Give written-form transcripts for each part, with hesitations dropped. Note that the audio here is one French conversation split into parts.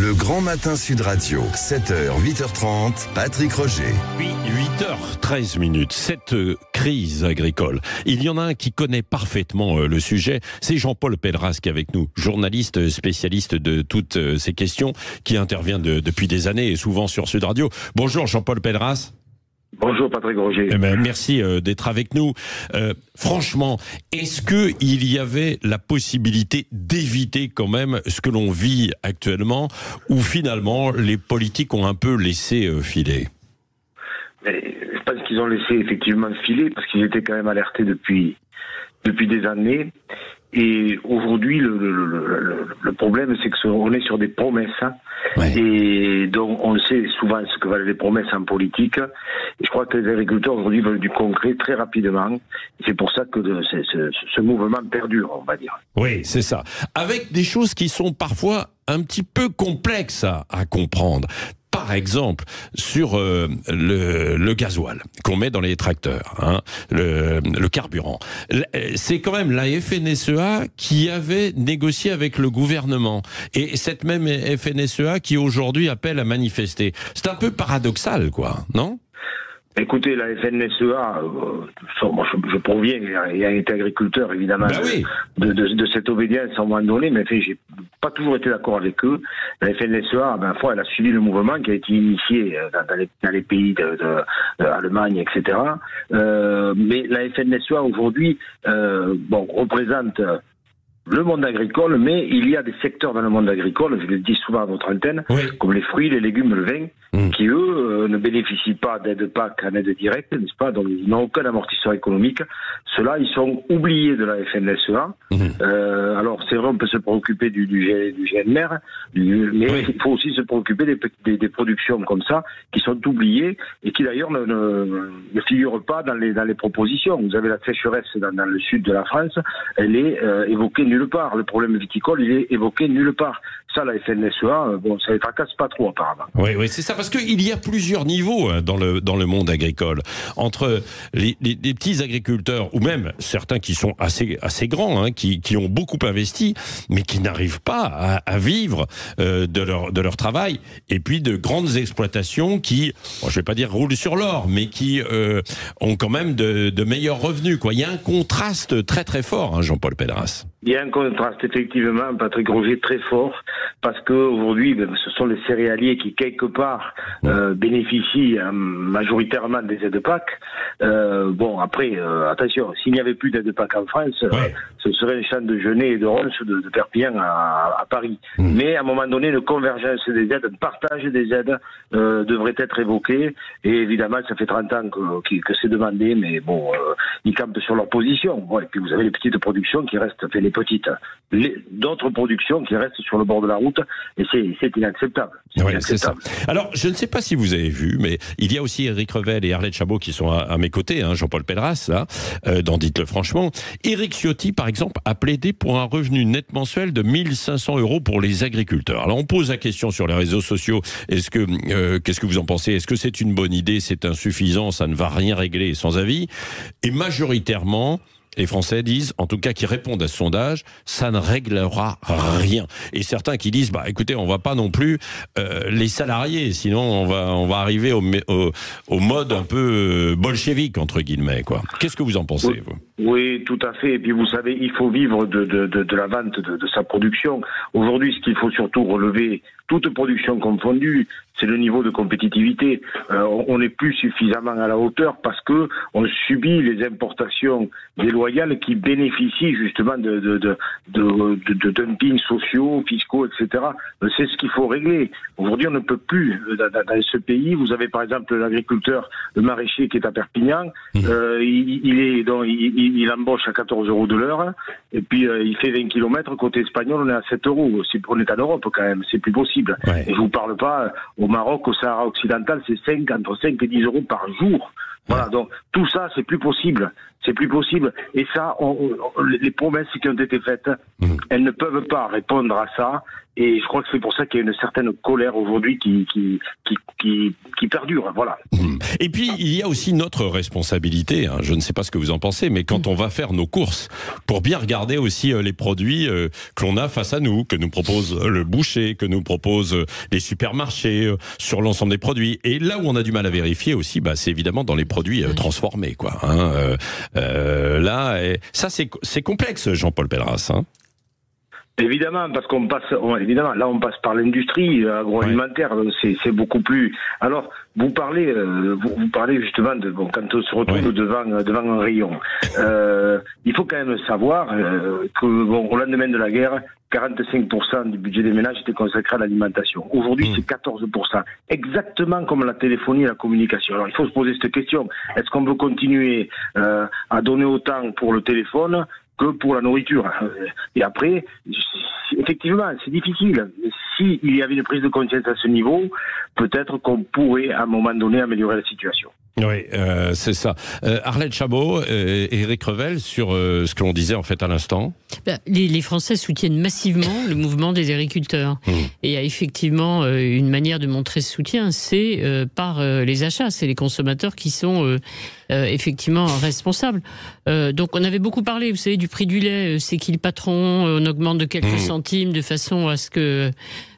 Le Grand Matin Sud Radio, 7h, 8h30, Patrick Roger. Oui, 8h13. Cette crise agricole, il y en a un qui connaît parfaitement le sujet, c'est Jean-Paul Pelleras qui est avec nous, journaliste spécialiste de toutes ces questions, qui intervient depuis des années et souvent sur Sud Radio. Bonjour Jean-Paul Pelleras. Bonjour Patrick Roger. Merci d'être avec nous. Franchement, est-ce qu'il y avait la possibilité d'éviter quand même ce que l'on vit actuellement, où finalement les politiques ont un peu laissé filer? Je pense qu'ils ont laissé effectivement filer, parce qu'ils étaient quand même alertés depuis des années. Et aujourd'hui, le problème, c'est qu'on est sur des promesses. Ouais. Et donc, on sait souvent ce que valent les promesses en politique. Et je crois que les agriculteurs, aujourd'hui, veulent du concret très rapidement. C'est pour ça que ce mouvement perdure, on va dire. Oui, c'est ça. Avec des choses qui sont parfois un petit peu complexes à comprendre. Par exemple, sur le gasoil qu'on met dans les tracteurs, le carburant. C'est quand même la FNSEA qui avait négocié avec le gouvernement. Et cette même FNSEA qui aujourd'hui appelle à manifester. C'est un peu paradoxal, quoi, non ? Écoutez, la FNSEA, moi je proviens, ayant été agriculteur évidemment, oui, de cette obédience à un moment donné, mais j'ai pas toujours été d'accord avec eux. La FNSEA, elle a suivi le mouvement qui a été initié dans les pays d'Allemagne, etc. Mais la FNSEA aujourd'hui, représente le monde agricole, mais il y a des secteurs dans le monde agricole, je le dis souvent à votre antenne, oui, comme les fruits, les légumes, le vin, qui eux ne bénéficient pas d'aide PAC en aide directe, n'est-ce pas? Donc ils n'ont aucun amortisseur économique. Ceux-là, ils sont oubliés de la FNSEA. Alors c'est vrai, on peut se préoccuper du GNR, mais oui, il faut aussi se préoccuper des productions comme ça, qui sont oubliées et qui d'ailleurs ne figurent pas dans les propositions. Vous avez la sécheresse dans le sud de la France, elle est évoquée nulle part. Le problème viticole, il est évoqué nulle part. Ça, la FNSEA, ça les tracasse pas trop apparemment. Oui, c'est ça, parce qu'il y a plusieurs niveaux dans le monde agricole. Entre les petits agriculteurs, ou même certains qui sont assez grands, qui ont beaucoup investi, mais qui n'arrivent pas à vivre de leur travail, et puis de grandes exploitations qui, je vais pas dire roulent sur l'or, mais qui ont quand même de meilleurs revenus, quoi. Il y a un contraste très très fort, Jean-Paul Pelleras. Il y a un contraste, effectivement, Patrick Roger, très fort, parce que aujourd'hui, ce sont les céréaliers qui, quelque part, bénéficient majoritairement des aides PAC. Après, attention, s'il n'y avait plus d'aide PAC en France, ce serait les champs de Genêt et de Reims, de Perpignan à Paris. Mais à un moment donné, une convergence des aides, un partage des aides devrait être évoqué. Et évidemment, ça fait 30 ans que c'est demandé, mais ils campent sur leur position. Et puis vous avez les petites productions qui restent, d'autres productions qui restent sur le bord de la route, et c'est inacceptable. C'est ça. Alors, je ne sais pas si vous avez vu, mais il y a aussi Éric Revel et Arlette Chabot qui sont à mes côtés, Jean-Paul Pelleras, là, dans Dites-le franchement. Éric Ciotti, par exemple, a plaidé pour un revenu net mensuel de 1 500 € pour les agriculteurs. Alors, on pose la question sur les réseaux sociaux, qu'est-ce que vous en pensez? Est-ce que c'est une bonne idée? C'est insuffisant? Ça ne va rien régler, sans avis? Et majoritairement, les Français disent, en tout cas qui répondent à ce sondage, ça ne réglera rien. Et certains qui disent, écoutez, on va pas non plus les salariés, sinon on va arriver au mode un peu bolchevique, entre guillemets, quoi. Qu'est-ce que vous en pensez, vous? Oui, tout à fait. Et puis vous savez, il faut vivre de la vente de sa production. Aujourd'hui, ce qu'il faut surtout relever, toute production confondue, c'est le niveau de compétitivité. On n'est plus suffisamment à la hauteur parce que on subit les importations déloyales qui bénéficient justement de dumping sociaux, fiscaux, etc. C'est ce qu'il faut régler. Aujourd'hui, on ne peut plus dans ce pays. Vous avez par exemple l'agriculteur, le maraîcher qui est à Perpignan. Il embauche à 14 € de l'heure et puis il fait 20 km. Côté espagnol, on est à 7 €. On est en Europe quand même, c'est plus possible. Ouais. Et je vous parle pas, au Maroc, au Sahara occidental, c'est entre 5 et 10 € par jour Voilà, donc tout ça, c'est plus possible. C'est plus possible. Et ça, les promesses qui ont été faites, elles ne peuvent pas répondre à ça. Et je crois que c'est pour ça qu'il y a une certaine colère aujourd'hui qui perdure. Voilà. Et puis, il y a aussi notre responsabilité. Hein. Je ne sais pas ce que vous en pensez, mais quand on va faire nos courses, pour bien regarder aussi les produits que l'on a face à nous, que nous propose le boucher, que nous proposent les supermarchés sur l'ensemble des produits. Et là où on a du mal à vérifier aussi, c'est évidemment dans les produits transformés, quoi. Hein. Là, ça c'est complexe, Jean-Paul Pelleras. Hein. Évidemment, parce qu'on passe, là on passe par l'industrie agroalimentaire, donc c'est beaucoup plus. Alors, vous parlez justement de quand on se retrouve devant un rayon. Il faut quand même savoir que au lendemain de la guerre, 45% du budget des ménages était consacré à l'alimentation. Aujourd'hui, c'est 14%. Exactement comme la téléphonie et la communication. Alors, il faut se poser cette question. Est-ce qu'on veut continuer à donner autant pour le téléphone que pour la nourriture? Et après, effectivement, c'est difficile. S'il y avait une prise de conscience à ce niveau, peut-être qu'on pourrait, à un moment donné, améliorer la situation. Oui, c'est ça. Arlette Chabot et Éric Revel, sur ce que l'on disait en fait à l'instant. Les Français soutiennent massivement le mouvement des agriculteurs. Et il y a effectivement une manière de montrer ce soutien, c'est par les achats. C'est les consommateurs qui sont effectivement responsables. Donc on avait beaucoup parlé, vous savez, du prix du lait. C'est qui le patron? On augmente de quelques centimes de façon à ce que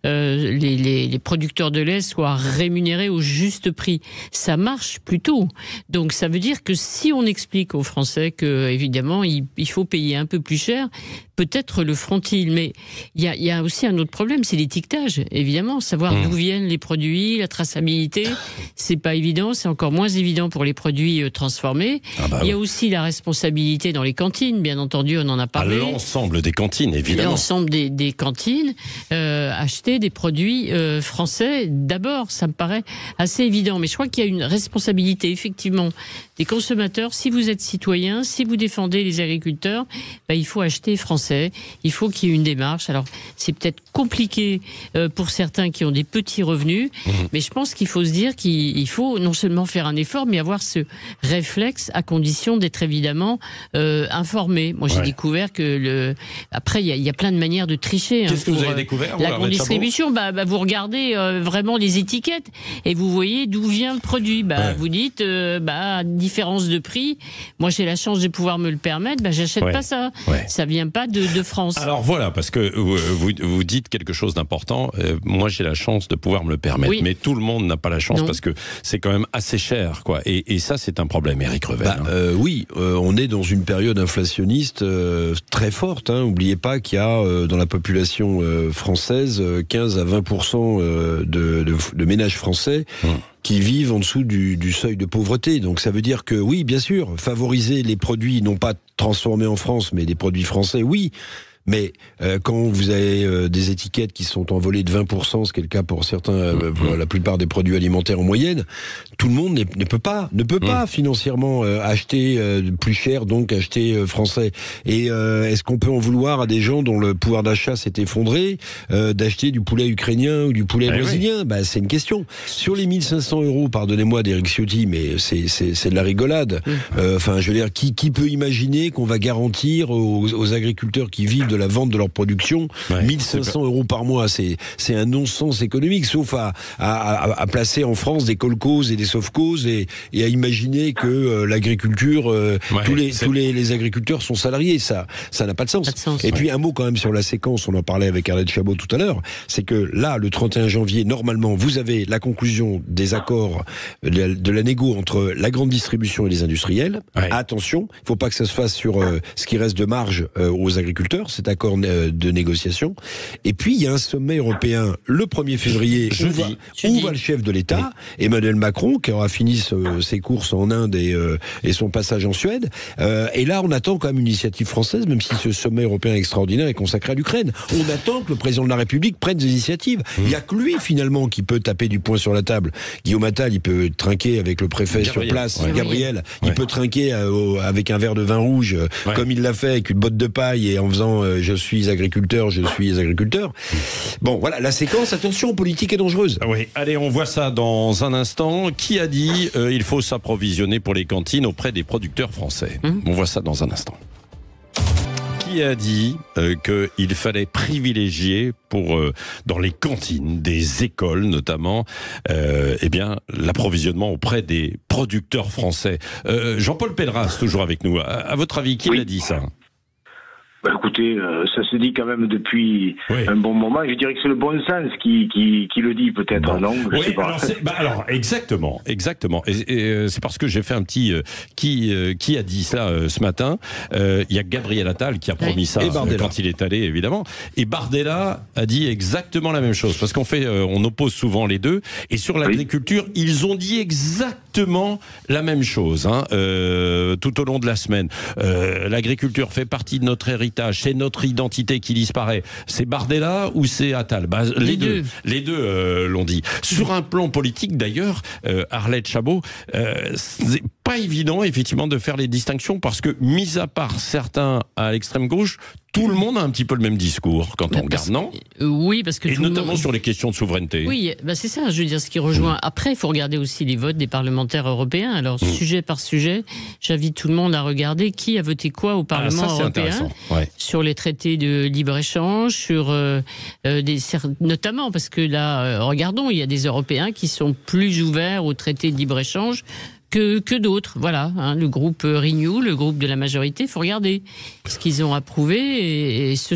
les producteurs de lait soient rémunérés au juste prix. Ça marche plutôt. Donc ça veut dire que si on explique aux Français que évidemment il faut payer un peu plus cher, peut-être le feront-ils. Mais il y a aussi un autre problème, c'est l'étiquetage. Évidemment, savoir d'où viennent les produits, la traçabilité, c'est pas évident. C'est encore moins évident pour les produits transformés. Il y a aussi la responsabilité dans les cantines, bien entendu, on en a parlé. L'ensemble des cantines, évidemment. L'ensemble des cantines, acheter des produits français, d'abord, ça me paraît assez évident. Mais je crois qu'il y a une responsabilité, effectivement, des consommateurs. Si vous êtes citoyen, si vous défendez les agriculteurs, il faut acheter français. Il faut qu'il y ait une démarche. Alors, c'est peut-être compliqué pour certains qui ont des petits revenus, mais je pense qu'il faut se dire qu'il faut non seulement faire un effort, mais avoir ce réflexe à condition d'être évidemment informé. Moi, j'ai découvert que après, il y a plein de manières de tricher. Qu'est-ce que vous avez découvert? La grande distribution, vous regardez vraiment les étiquettes et vous voyez d'où vient le produit. Vous dites, différence de prix. Moi, j'ai la chance de pouvoir me le permettre. J'achète pas ça. Ça vient pas de France. Alors voilà, parce que vous dites quelque chose d'important. Moi, j'ai la chance de pouvoir me le permettre, mais tout le monde n'a pas la chance parce que c'est quand même assez cher, quoi. Et ça, c'est un problème, Éric Revel. Oui, on est dans une période inflationniste très forte. N'oubliez pas qu'il y a dans la population française 15 à 20% de ménages français qui vivent en dessous du seuil de pauvreté. Donc ça veut dire que oui, bien sûr, favoriser les produits non pas transformés en France, mais des produits français, oui. Mais quand vous avez des étiquettes qui sont envolées de 20%, ce qui est le cas pour certains, pour la plupart des produits alimentaires en moyenne, tout le monde ne peut pas financièrement acheter plus cher, donc acheter français. Et est-ce qu'on peut en vouloir à des gens dont le pouvoir d'achat s'est effondré d'acheter du poulet ukrainien ou du poulet brésilien? C'est une question. Sur les 1500 €, pardonnez-moi d'Éric Ciotti, mais c'est de la rigolade. Enfin, je veux dire, qui peut imaginer qu'on va garantir aux agriculteurs qui vivent de la vente de leur production 1500 € par mois? C'est un non-sens économique, sauf à placer en France des colcos et des sofcos et à imaginer que l'agriculture, tous les agriculteurs sont salariés. Ça n'a pas de sens. Et puis un mot quand même sur la séquence, on en parlait avec Arlette Chabot tout à l'heure, c'est que là, le 31 janvier, normalement, vous avez la conclusion des accords de la négo entre la grande distribution et les industriels. Attention, il ne faut pas que ça se fasse sur ce qui reste de marge aux agriculteurs, cet accord de négociation. Et puis, il y a un sommet européen le 1er février où va le chef de l'État, Emmanuel Macron, qui aura fini ses courses en Inde et son passage en Suède. Et là, on attend quand même une initiative française, même si ce sommet européen extraordinaire est consacré à l'Ukraine. On attend que le président de la République prenne des initiatives. Il n'y a que lui, finalement, qui peut taper du poing sur la table. Guillaume Attal, il peut trinquer avec le préfet sur place. Gabriel, il peut trinquer avec un verre de vin rouge, comme il l'a fait avec une botte de paille et en faisant je suis agriculteur. Bon, voilà, la séquence, attention, politique est dangereuse. Oui, allez, on voit ça dans un instant. Qui a dit il faut s'approvisionner pour les cantines auprès des producteurs français? On voit ça dans un instant. Qui a dit qu'il fallait privilégier dans les cantines des écoles notamment l'approvisionnement auprès des producteurs français? Jean-Paul Pelleras, toujours avec nous. À votre avis, qui a dit ça? Écoutez, ça se dit quand même depuis un bon moment. Je dirais que c'est le bon sens qui le dit, peut-être, non? Je sais pas. Alors, exactement. Et c'est parce que j'ai fait un petit qui a dit ça ce matin. Il y a Gabriel Attal qui a promis ça quand il est allé, évidemment. Et Bardella a dit exactement la même chose. Parce on oppose souvent les deux. Et sur l'agriculture, ils ont dit exactement la même chose tout au long de la semaine. L'agriculture fait partie de notre héritage. C'est notre identité qui disparaît. C'est Bardella ou c'est Attal? Les deux l'ont dit. Sur un plan politique, d'ailleurs, Arlette Chabot, c'est pas évident, effectivement, de faire les distinctions parce que, mis à part certains à l'extrême gauche, tout le monde a un petit peu le même discours quand on regarde, non? Oui, parce que et notamment sur les questions de souveraineté. Oui, c'est ça, je veux dire, ce qui rejoint. Après, il faut regarder aussi les votes des parlementaires européens. Alors, sujet par sujet, j'invite tout le monde à regarder qui a voté quoi au Parlement européen sur les traités de libre-échange, sur notamment parce que là, regardons, il y a des Européens qui sont plus ouverts aux traités de libre-échange que d'autres, voilà, le groupe Renew, le groupe de la majorité, il faut regarder ce qu'ils ont approuvé et ce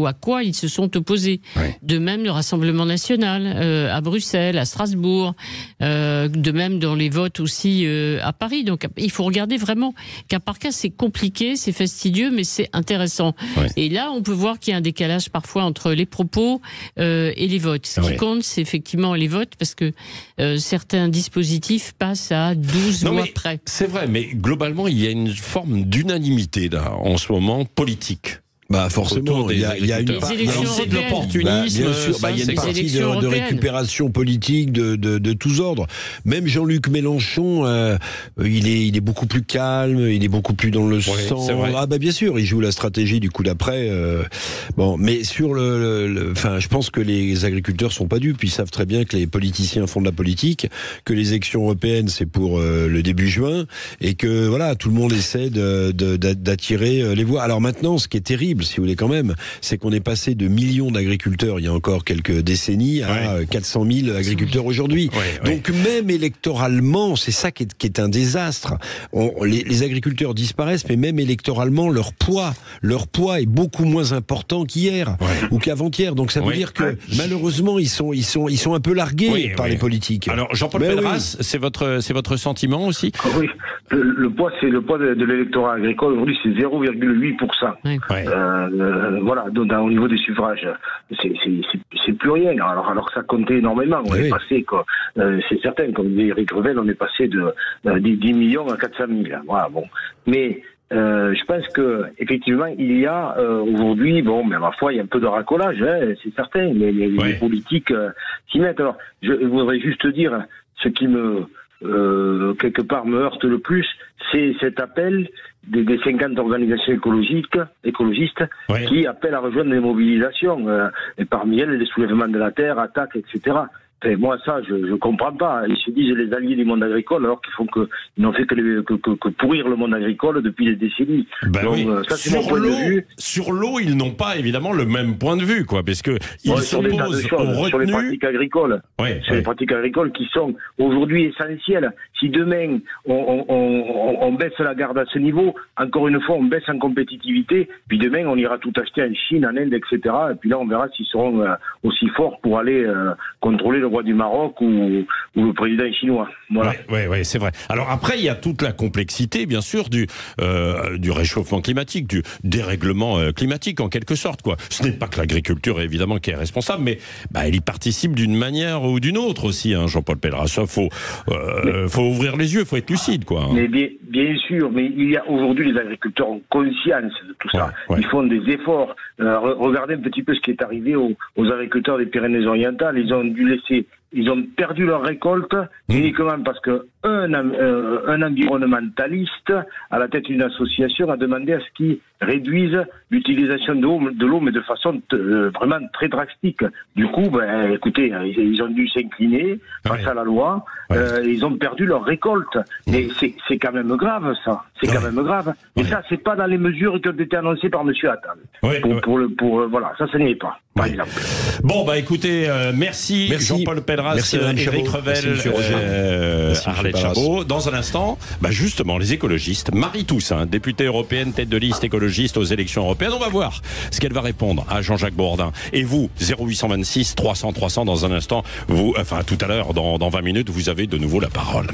à quoi ils se sont opposés. De même, le Rassemblement national à Bruxelles, à Strasbourg, de même dans les votes aussi à Paris. Donc, il faut regarder vraiment cas par cas. C'est compliqué, c'est fastidieux, mais c'est intéressant. Et là, on peut voir qu'il y a un décalage parfois entre les propos et les votes. Ce qui compte, c'est effectivement les votes, parce que certains dispositifs passent à 12 mois près. C'est vrai, mais globalement, il y a une forme d'unanimité là, en ce moment, politique. Forcément, il y a une partie de l'opportunisme. Bien sûr, il y a une partie de récupération politique de tous ordres. Même Jean-Luc Mélenchon, il est beaucoup plus calme, il est beaucoup plus dans le sang. Bien sûr, il joue la stratégie du coup d'après. Mais sur je pense que les agriculteurs sont pas dupes. Ils savent très bien que les politiciens font de la politique, que les élections européennes c'est pour le début juin, et que voilà, tout le monde essaie d'attirer les voix. Alors maintenant, ce qui est terrible, si vous voulez quand même, c'est qu'on est passé de millions d'agriculteurs il y a encore quelques décennies à 400 000 agriculteurs aujourd'hui. Donc même électoralement, c'est ça qui est un désastre. Les agriculteurs disparaissent, mais même électoralement, leur poids est beaucoup moins important qu'hier ou qu'avant-hier. Donc ça veut dire que malheureusement, ils sont un peu largués par les politiques. Alors Jean-Paul Pelleras, c'est votre sentiment aussi? Oui, le poids de l'électorat agricole aujourd'hui, c'est 0,8%. Voilà, au niveau des suffrages, c'est plus rien. Alors que ça comptait énormément. On est passé, c'est certain, comme dit Éric Revel, on est passé de 10 millions à 400 000. Voilà, bon. Mais je pense que effectivement, il y a aujourd'hui, mais à ma foi, il y a un peu de racolage, c'est certain. Les politiques s'y mettent. Alors, je voudrais juste dire ce qui me quelque part me heurte le plus, c'est cet appel des 50 organisations écologistes qui appellent à rejoindre les mobilisations, et parmi elles les soulèvements de la terre, attaques, etc. Et moi, ça, je comprends pas. Ils se disent les alliés du monde agricole, alors qu'ils n'ont fait que pourrir le monde agricole depuis des décennies. Ça, c'est mon point de vue. Sur l'eau, ils n'ont pas évidemment le même point de vue, parce que ils s'opposent aux retenues. Sur les pratiques agricoles, les pratiques agricoles qui sont aujourd'hui essentielles. Si demain on baisse la garde à ce niveau, encore une fois, on baisse en compétitivité. Puis demain, on ira tout acheter en Chine, en Inde, etc. Et puis là, on verra s'ils seront aussi forts pour aller contrôler le roi du Maroc ou le président chinois. Voilà. Oui, c'est vrai. Alors après, il y a toute la complexité, bien sûr, du réchauffement climatique, du dérèglement climatique, en quelque sorte, Ce n'est pas que l'agriculture, évidemment, qui est responsable, mais elle y participe d'une manière ou d'une autre aussi, Jean-Paul Pelleras. Faut ouvrir les yeux, faut être lucide, Mais bien sûr, mais il y a aujourd'hui, les agriculteurs ont conscience de tout ça. Ils font des efforts. Regardez un petit peu ce qui est arrivé aux agriculteurs des Pyrénées-Orientales. Ils ont perdu leur récolte uniquement parce que un environnementaliste à la tête d'une association a demandé à ce qu'ils réduisent l'utilisation de l'eau, mais de façon vraiment très drastique. Du coup, écoutez, ils ont dû s'incliner face à la loi. Ils ont perdu leur récolte. Mais c'est quand même grave, ça. C'est quand même grave. Et ça, c'est pas dans les mesures qui ont été annoncées par M. Attal. Voilà, ça n'y est pas. Par exemple. Bon, écoutez, merci Jean-Paul Pelleras, Éric Revel, Arlette Chabot. Dans un instant, justement, les écologistes, Marie Toussaint, députée européenne, tête de liste écologiste aux élections européennes, on va voir ce qu'elle va répondre à Jean-Jacques Bourdin. Et vous, 0826 300 300 dans un instant, tout à l'heure, dans 20 minutes, vous avez de nouveau la parole.